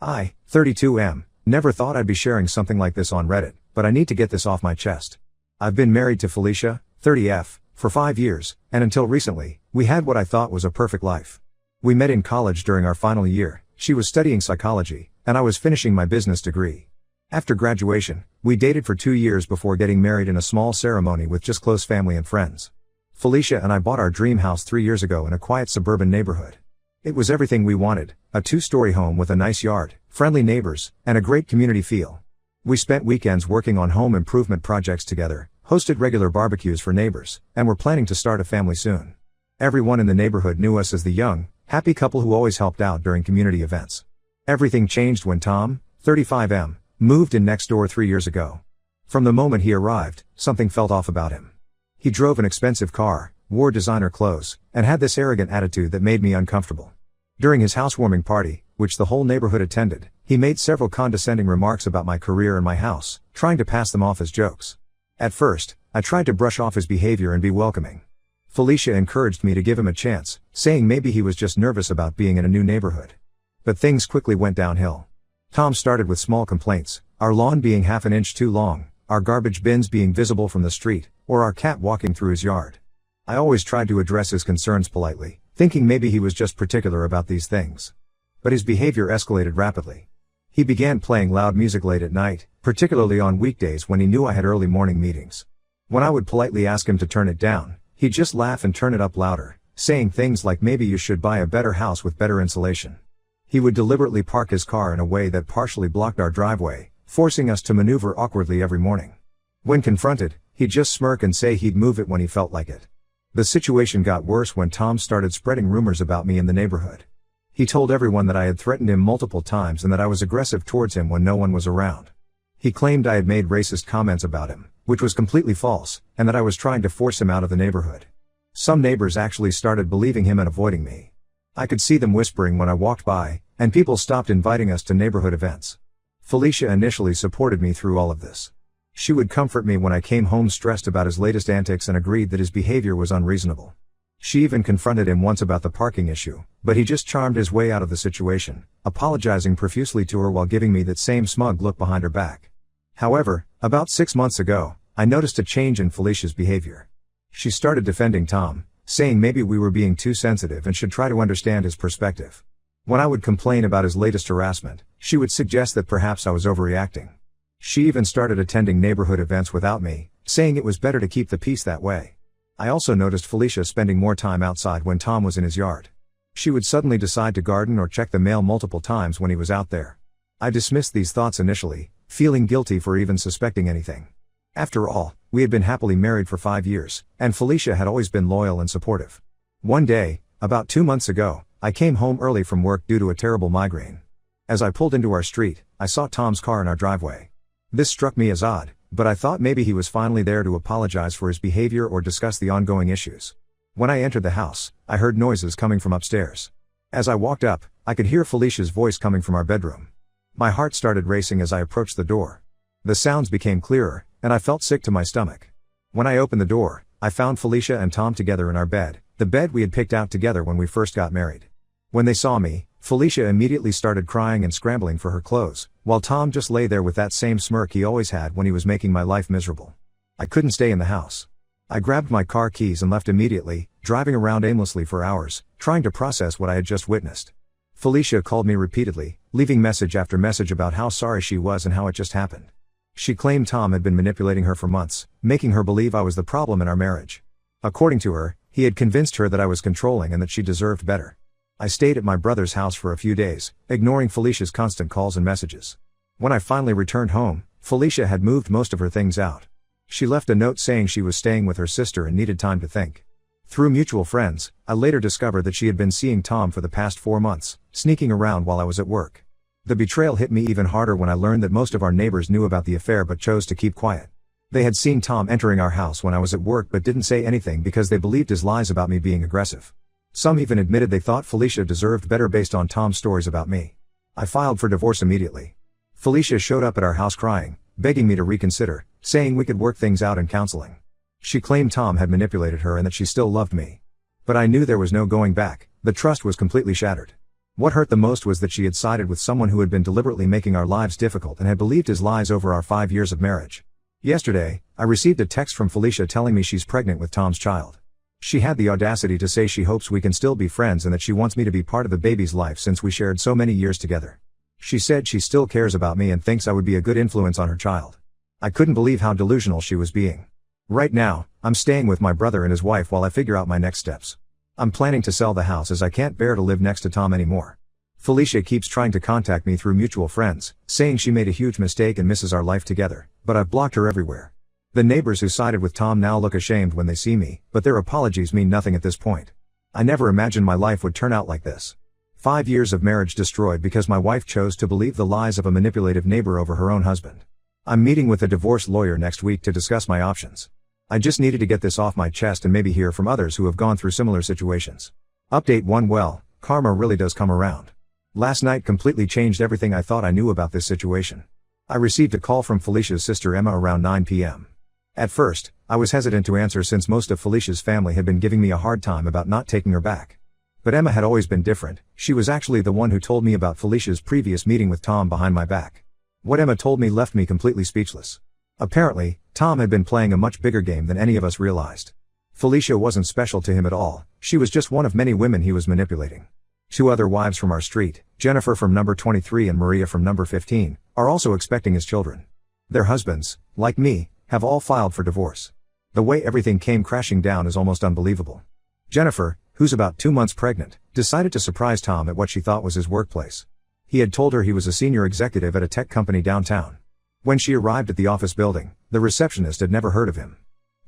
32M, never thought I'd be sharing something like this on Reddit, but I need to get this off my chest. I've been married to Felicia, 30F, for 5 years, and until recently, we had what I thought was a perfect life. We met in college during our final year. She was studying psychology, and I was finishing my business degree. After graduation, we dated for 2 years before getting married in a small ceremony with just close family and friends. Felicia and I bought our dream house 3 years ago in a quiet suburban neighborhood. It was everything we wanted, a 2-story home with a nice yard, friendly neighbors, and a great community feel. We spent weekends working on home improvement projects together, hosted regular barbecues for neighbors, and were planning to start a family soon. Everyone in the neighborhood knew us as the young, happy couple who always helped out during community events. Everything changed when Tom, 35M, moved in next door 3 years ago. From the moment he arrived, something felt off about him. He drove an expensive car, wore designer clothes, and had this arrogant attitude that made me uncomfortable. During his housewarming party, which the whole neighborhood attended, he made several condescending remarks about my career and my house, trying to pass them off as jokes. At first, I tried to brush off his behavior and be welcoming. Felicia encouraged me to give him a chance, saying maybe he was just nervous about being in a new neighborhood. But things quickly went downhill. Tom started with small complaints, our lawn being half an inch too long, our garbage bins being visible from the street, or our cat walking through his yard. I always tried to address his concerns politely, thinking maybe he was just particular about these things. But his behavior escalated rapidly. He began playing loud music late at night, particularly on weekdays when he knew I had early morning meetings. When I would politely ask him to turn it down, he'd just laugh and turn it up louder, saying things like maybe you should buy a better house with better insulation. He would deliberately park his car in a way that partially blocked our driveway, forcing us to maneuver awkwardly every morning. When confronted, he'd just smirk and say he'd move it when he felt like it. The situation got worse when Tom started spreading rumors about me in the neighborhood. He told everyone that I had threatened him multiple times and that I was aggressive towards him when no one was around. He claimed I had made racist comments about him, which was completely false, and that I was trying to force him out of the neighborhood. Some neighbors actually started believing him and avoiding me. I could see them whispering when I walked by, and people stopped inviting us to neighborhood events. Felicia initially supported me through all of this. She would comfort me when I came home stressed about his latest antics and agreed that his behavior was unreasonable. She even confronted him once about the parking issue, but he just charmed his way out of the situation, apologizing profusely to her while giving me that same smug look behind her back. However, about 6 months ago, I noticed a change in Felicia's behavior. She started defending Tom, saying maybe we were being too sensitive and should try to understand his perspective. When I would complain about his latest harassment, she would suggest that perhaps I was overreacting. She even started attending neighborhood events without me, saying it was better to keep the peace that way. I also noticed Felicia spending more time outside when Tom was in his yard. She would suddenly decide to garden or check the mail multiple times when he was out there. I dismissed these thoughts initially, feeling guilty for even suspecting anything. After all, we had been happily married for 5 years, and Felicia had always been loyal and supportive. One day, about 2 months ago, I came home early from work due to a terrible migraine. As I pulled into our street, I saw Tom's car in our driveway. This struck me as odd, but I thought maybe he was finally there to apologize for his behavior or discuss the ongoing issues. When I entered the house, I heard noises coming from upstairs. As I walked up, I could hear Felicia's voice coming from our bedroom. My heart started racing as I approached the door. The sounds became clearer, and I felt sick to my stomach. When I opened the door, I found Felicia and Tom together in our bed, the bed we had picked out together when we first got married. When they saw me, Felicia immediately started crying and scrambling for her clothes, while Tom just lay there with that same smirk he always had when he was making my life miserable. I couldn't stay in the house. I grabbed my car keys and left immediately, driving around aimlessly for hours, trying to process what I had just witnessed. Felicia called me repeatedly, leaving message after message about how sorry she was and how it just happened. She claimed Tom had been manipulating her for months, making her believe I was the problem in our marriage. According to her, he had convinced her that I was controlling and that she deserved better. I stayed at my brother's house for a few days, ignoring Felicia's constant calls and messages. When I finally returned home, Felicia had moved most of her things out. She left a note saying she was staying with her sister and needed time to think. Through mutual friends, I later discovered that she had been seeing Tom for the past 4 months, sneaking around while I was at work. The betrayal hit me even harder when I learned that most of our neighbors knew about the affair but chose to keep quiet. They had seen Tom entering our house when I was at work but didn't say anything because they believed his lies about me being aggressive. Some even admitted they thought Felicia deserved better based on Tom's stories about me. I filed for divorce immediately. Felicia showed up at our house crying, begging me to reconsider, saying we could work things out in counseling. She claimed Tom had manipulated her and that she still loved me. But I knew there was no going back, the trust was completely shattered. What hurt the most was that she had sided with someone who had been deliberately making our lives difficult and had believed his lies over our 5 years of marriage. Yesterday, I received a text from Felicia telling me she's pregnant with Tom's child. She had the audacity to say she hopes we can still be friends and that she wants me to be part of the baby's life since we shared so many years together. She said she still cares about me and thinks I would be a good influence on her child. I couldn't believe how delusional she was being. Right now, I'm staying with my brother and his wife while I figure out my next steps. I'm planning to sell the house as I can't bear to live next to Tom anymore. Felicia keeps trying to contact me through mutual friends, saying she made a huge mistake and misses our life together, but I've blocked her everywhere. The neighbors who sided with Tom now look ashamed when they see me, but their apologies mean nothing at this point. I never imagined my life would turn out like this. 5 years of marriage destroyed because my wife chose to believe the lies of a manipulative neighbor over her own husband. I'm meeting with a divorce lawyer next week to discuss my options. I just needed to get this off my chest and maybe hear from others who have gone through similar situations. Update 1. Well, karma really does come around. Last night completely changed everything I thought I knew about this situation. I received a call from Felicia's sister Emma around 9 p.m. At first, I was hesitant to answer since most of Felicia's family had been giving me a hard time about not taking her back. But Emma had always been different. She was actually the one who told me about Felicia's previous meeting with Tom behind my back. What Emma told me left me completely speechless. Apparently, Tom had been playing a much bigger game than any of us realized. Felicia wasn't special to him at all, she was just one of many women he was manipulating. 2 other wives from our street, Jennifer from number 23 and Maria from number 15, are also expecting his children. Their husbands, like me, have all filed for divorce. The way everything came crashing down is almost unbelievable. Jennifer, who's about 2 months pregnant, decided to surprise Tom at what she thought was his workplace. He had told her he was a senior executive at a tech company downtown. When she arrived at the office building, the receptionist had never heard of him.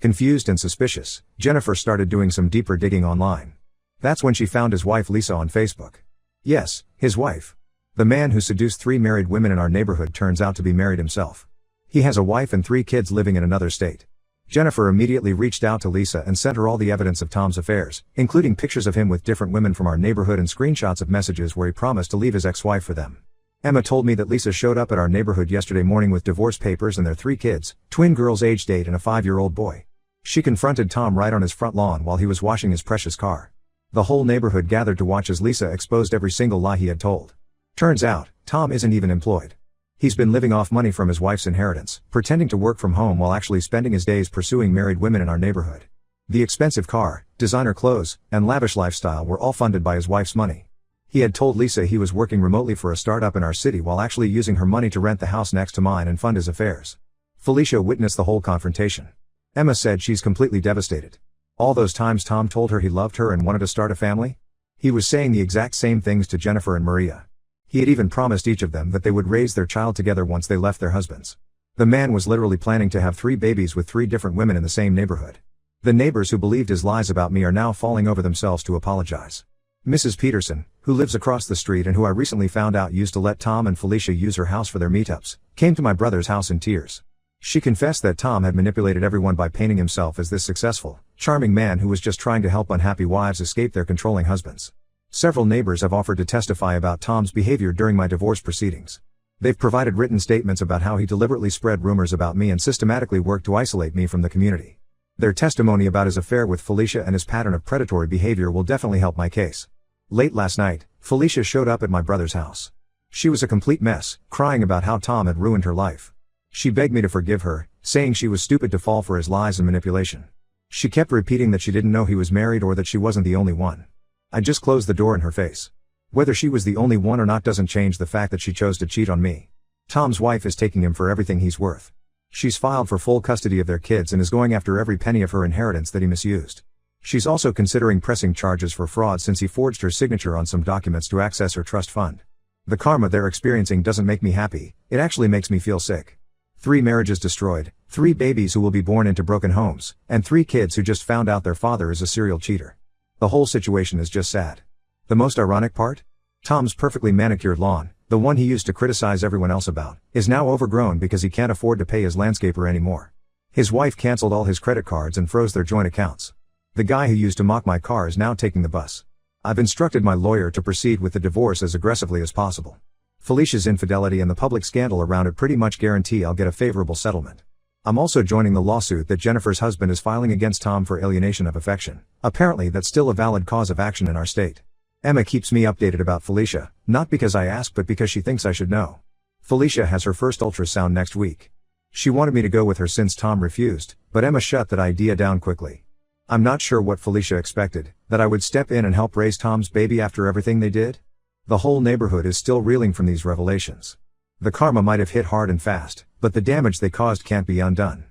Confused and suspicious, Jennifer started doing some deeper digging online. That's when she found his wife Lisa on Facebook. Yes, his wife. The man who seduced 3 married women in our neighborhood turns out to be married himself. He has a wife and 3 kids living in another state. Jennifer immediately reached out to Lisa and sent her all the evidence of Tom's affairs, including pictures of him with different women from our neighborhood and screenshots of messages where he promised to leave his ex-wife for them. Emma told me that Lisa showed up at our neighborhood yesterday morning with divorce papers and their 3 kids, twin girls aged 8 and a 5-year-old boy. She confronted Tom right on his front lawn while he was washing his precious car. The whole neighborhood gathered to watch as Lisa exposed every single lie he had told. Turns out, Tom isn't even employed. He's been living off money from his wife's inheritance, pretending to work from home while actually spending his days pursuing married women in our neighborhood. The expensive car, designer clothes, and lavish lifestyle were all funded by his wife's money. He had told Lisa he was working remotely for a startup in our city while actually using her money to rent the house next to mine and fund his affairs. Felicia witnessed the whole confrontation. Emma said she's completely devastated. All those times Tom told her he loved her and wanted to start a family? He was saying the exact same things to Jennifer and Maria. He had even promised each of them that they would raise their child together once they left their husbands. The man was literally planning to have 3 babies with 3 different women in the same neighborhood. The neighbors who believed his lies about me are now falling over themselves to apologize. Mrs. Peterson, who lives across the street and who I recently found out used to let Tom and Felicia use her house for their meetups, came to my brother's house in tears. She confessed that Tom had manipulated everyone by painting himself as this successful, charming man who was just trying to help unhappy wives escape their controlling husbands. Several neighbors have offered to testify about Tom's behavior during my divorce proceedings. They've provided written statements about how he deliberately spread rumors about me and systematically worked to isolate me from the community. Their testimony about his affair with Felicia and his pattern of predatory behavior will definitely help my case. Late last night, Felicia showed up at my brother's house. She was a complete mess, crying about how Tom had ruined her life. She begged me to forgive her, saying she was stupid to fall for his lies and manipulation. She kept repeating that she didn't know he was married or that she wasn't the only one. I just closed the door in her face. Whether she was the only one or not doesn't change the fact that she chose to cheat on me. Tom's wife is taking him for everything he's worth. She's filed for full custody of their kids and is going after every penny of her inheritance that he misused. She's also considering pressing charges for fraud since he forged her signature on some documents to access her trust fund. The karma they're experiencing doesn't make me happy, it actually makes me feel sick. 3 marriages destroyed, 3 babies who will be born into broken homes, and 3 kids who just found out their father is a serial cheater. The whole situation is just sad. The most ironic part? Tom's perfectly manicured lawn, the one he used to criticize everyone else about, is now overgrown because he can't afford to pay his landscaper anymore. His wife canceled all his credit cards and froze their joint accounts. The guy who used to mock my car is now taking the bus. I've instructed my lawyer to proceed with the divorce as aggressively as possible. Felicia's infidelity and the public scandal around it pretty much guarantee I'll get a favorable settlement. I'm also joining the lawsuit that Jennifer's husband is filing against Tom for alienation of affection. Apparently that's still a valid cause of action in our state. Emma keeps me updated about Felicia, not because I ask but because she thinks I should know. Felicia has her first ultrasound next week. She wanted me to go with her since Tom refused, but Emma shut that idea down quickly. I'm not sure what Felicia expected, that I would step in and help raise Tom's baby after everything they did? The whole neighborhood is still reeling from these revelations. The karma might have hit hard and fast, but the damage they caused can't be undone.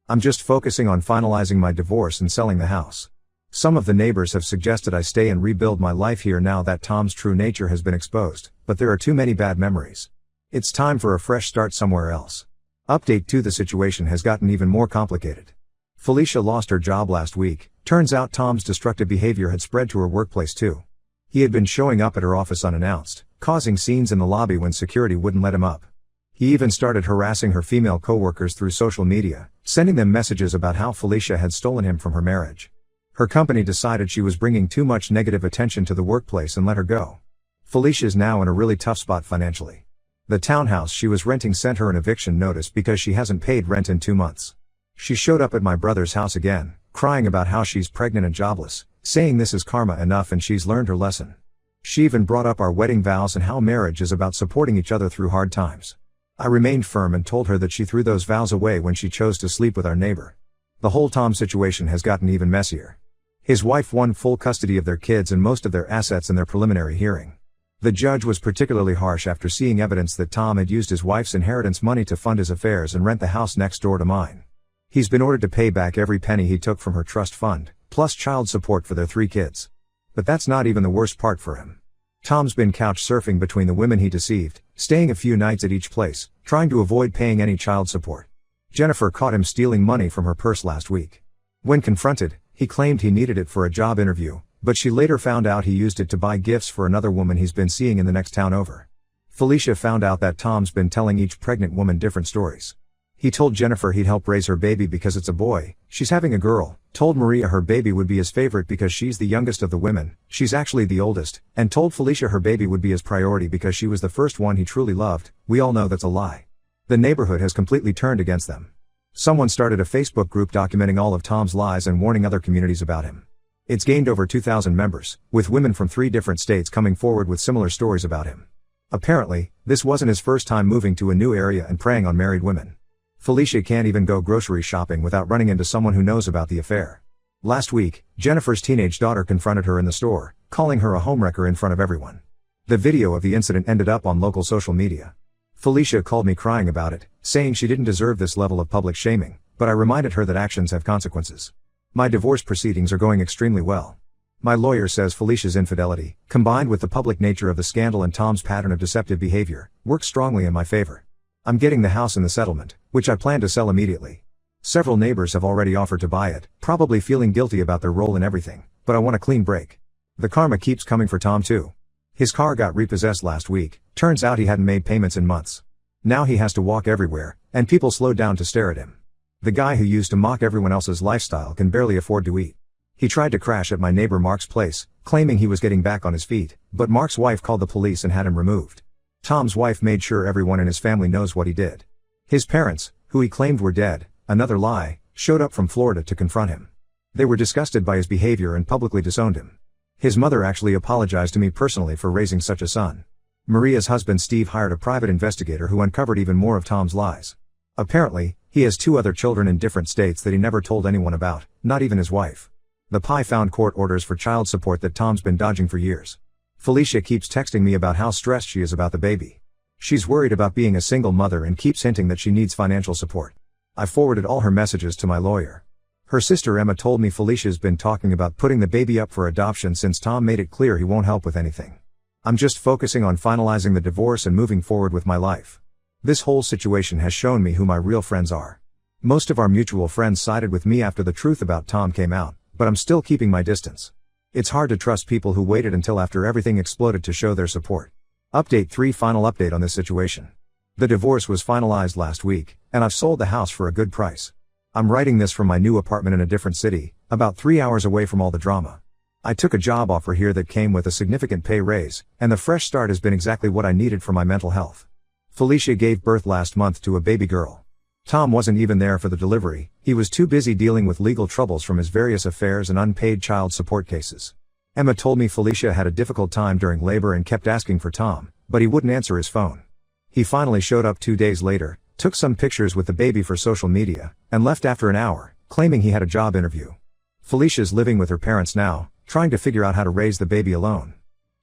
I'm just focusing on finalizing my divorce and selling the house. Some of the neighbors have suggested I stay and rebuild my life here now that Tom's true nature has been exposed, but there are too many bad memories. It's time for a fresh start somewhere else. Update 2: the situation has gotten even more complicated. Felicia lost her job last week. Turns out Tom's destructive behavior had spread to her workplace too. He had been showing up at her office unannounced, causing scenes in the lobby when security wouldn't let him up. He even started harassing her female coworkers through social media, sending them messages about how Felicia had stolen him from her marriage. Her company decided she was bringing too much negative attention to the workplace and let her go. Felicia's now in a really tough spot financially. The townhouse she was renting sent her an eviction notice because she hasn't paid rent in 2 months. She showed up at my brother's house again, crying about how she's pregnant and jobless, saying this is karma enough and she's learned her lesson. She even brought up our wedding vows and how marriage is about supporting each other through hard times. I remained firm and told her that she threw those vows away when she chose to sleep with our neighbor. The whole Tom situation has gotten even messier. His wife won full custody of their kids and most of their assets in their preliminary hearing. The judge was particularly harsh after seeing evidence that Tom had used his wife's inheritance money to fund his affairs and rent the house next door to mine. He's been ordered to pay back every penny he took from her trust fund, plus child support for their 3 kids. But that's not even the worst part for him. Tom's been couch surfing between the women he deceived, staying a few nights at each place, trying to avoid paying any child support. Jennifer caught him stealing money from her purse last week. When confronted, he claimed he needed it for a job interview, but she later found out he used it to buy gifts for another woman he's been seeing in the next town over. Felicia found out that Tom's been telling each pregnant woman different stories. He told Jennifer he'd help raise her baby because it's a boy, she's having a girl, told Maria her baby would be his favorite because she's the youngest of the women, she's actually the oldest, and told Felicia her baby would be his priority because she was the first one he truly loved. We all know that's a lie. The neighborhood has completely turned against them. Someone started a Facebook group documenting all of Tom's lies and warning other communities about him. It's gained over 2,000 members, with women from 3 different states coming forward with similar stories about him. Apparently, this wasn't his first time moving to a new area and preying on married women. Felicia can't even go grocery shopping without running into someone who knows about the affair. Last week, Jennifer's teenage daughter confronted her in the store, calling her a homewrecker in front of everyone. The video of the incident ended up on local social media. Felicia called me crying about it, saying she didn't deserve this level of public shaming, but I reminded her that actions have consequences. My divorce proceedings are going extremely well. My lawyer says Felicia's infidelity, combined with the public nature of the scandal and Tom's pattern of deceptive behavior, works strongly in my favor. I'm getting the house in the settlement, which I plan to sell immediately. Several neighbors have already offered to buy it, probably feeling guilty about their role in everything, but I want a clean break. The karma keeps coming for Tom too. His car got repossessed last week, turns out he hadn't made payments in months. Now he has to walk everywhere, and people slow down to stare at him. The guy who used to mock everyone else's lifestyle can barely afford to eat. He tried to crash at my neighbor Mark's place, claiming he was getting back on his feet, but Mark's wife called the police and had him removed. Tom's wife made sure everyone in his family knows what he did. His parents, who he claimed were dead, another lie, showed up from Florida to confront him. They were disgusted by his behavior and publicly disowned him. His mother actually apologized to me personally for raising such a son. Maria's husband Steve hired a private investigator who uncovered even more of Tom's lies. Apparently, he has 2 other children in different states that he never told anyone about, not even his wife. The PI found court orders for child support that Tom's been dodging for years. Felicia keeps texting me about how stressed she is about the baby. She's worried about being a single mother and keeps hinting that she needs financial support. I forwarded all her messages to my lawyer. Her sister Emma told me Felicia's been talking about putting the baby up for adoption since Tom made it clear he won't help with anything. I'm just focusing on finalizing the divorce and moving forward with my life. This whole situation has shown me who my real friends are. Most of our mutual friends sided with me after the truth about Tom came out, but I'm still keeping my distance. It's hard to trust people who waited until after everything exploded to show their support. Update 3: Final update on this situation. The divorce was finalized last week, and I've sold the house for a good price. I'm writing this from my new apartment in a different city, about 3 hours away from all the drama. I took a job offer here that came with a significant pay raise, and the fresh start has been exactly what I needed for my mental health. Felicia gave birth last month to a baby girl. Tom wasn't even there for the delivery, he was too busy dealing with legal troubles from his various affairs and unpaid child support cases. Emma told me Felicia had a difficult time during labor and kept asking for Tom, but he wouldn't answer his phone. He finally showed up 2 days later, took some pictures with the baby for social media, and left after an hour, claiming he had a job interview. Felicia's living with her parents now, trying to figure out how to raise the baby alone.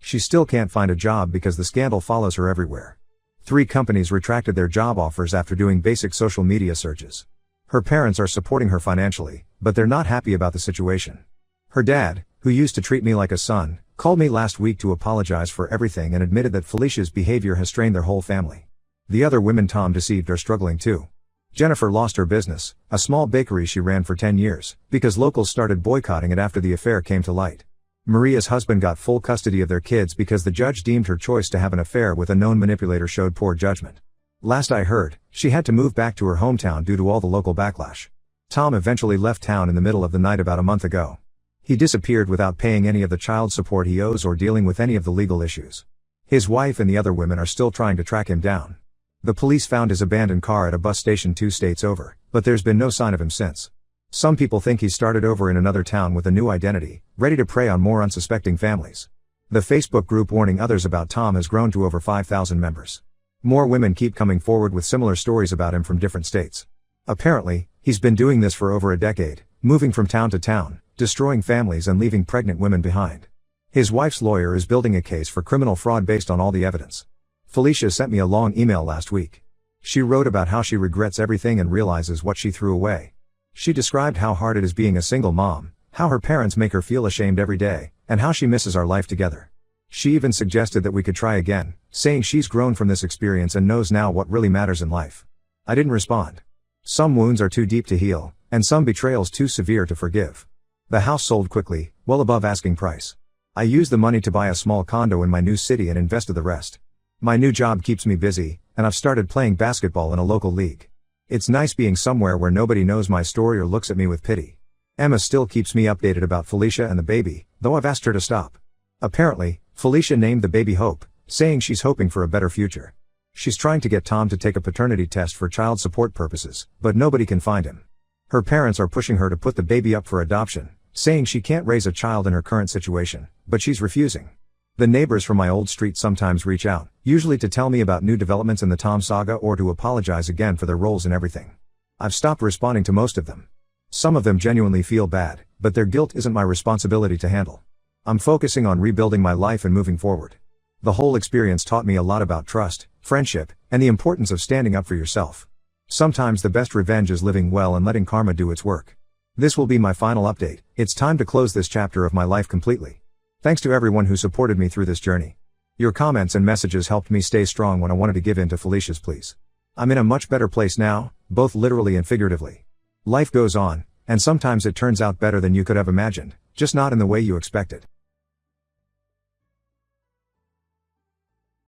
She still can't find a job because the scandal follows her everywhere. 3 companies retracted their job offers after doing basic social media searches. Her parents are supporting her financially, but they're not happy about the situation. Her dad, who used to treat me like a son, called me last week to apologize for everything and admitted that Felicia's behavior has strained their whole family. The other women Tom deceived are struggling too. Jennifer lost her business, a small bakery she ran for 10 years, because locals started boycotting it after the affair came to light. Maria's husband got full custody of their kids because the judge deemed her choice to have an affair with a known manipulator showed poor judgment. Last I heard, she had to move back to her hometown due to all the local backlash. Tom eventually left town in the middle of the night about a month ago. He disappeared without paying any of the child support he owes or dealing with any of the legal issues. His wife and the other women are still trying to track him down. The police found his abandoned car at a bus station 2 states over, but there's been no sign of him since. Some people think he started over in another town with a new identity, ready to prey on more unsuspecting families. The Facebook group warning others about Tom has grown to over 5,000 members. More women keep coming forward with similar stories about him from different states. Apparently, he's been doing this for over a decade, moving from town to town, destroying families and leaving pregnant women behind. His wife's lawyer is building a case for criminal fraud based on all the evidence. Felicia sent me a long email last week. She wrote about how she regrets everything and realizes what she threw away. She described how hard it is being a single mom, how her parents make her feel ashamed every day, and how she misses our life together. She even suggested that we could try again, saying she's grown from this experience and knows now what really matters in life. I didn't respond. Some wounds are too deep to heal, and some betrayals too severe to forgive. The house sold quickly, well above asking price. I used the money to buy a small condo in my new city and invested the rest. My new job keeps me busy, and I've started playing basketball in a local league. It's nice being somewhere where nobody knows my story or looks at me with pity. Emma still keeps me updated about Felicia and the baby, though I've asked her to stop. Apparently, Felicia named the baby Hope, saying she's hoping for a better future. She's trying to get Tom to take a paternity test for child support purposes, but nobody can find him. Her parents are pushing her to put the baby up for adoption, saying she can't raise a child in her current situation, but she's refusing. The neighbors from my old street sometimes reach out, usually to tell me about new developments in the Tom saga or to apologize again for their roles in everything. I've stopped responding to most of them. Some of them genuinely feel bad, but their guilt isn't my responsibility to handle. I'm focusing on rebuilding my life and moving forward. The whole experience taught me a lot about trust, friendship, and the importance of standing up for yourself. Sometimes the best revenge is living well and letting karma do its work. This will be my final update. It's time to close this chapter of my life completely. Thanks to everyone who supported me through this journey. Your comments and messages helped me stay strong when I wanted to give in to Felicia's pleas. I'm in a much better place now, both literally and figuratively. Life goes on, and sometimes it turns out better than you could have imagined, just not in the way you expected.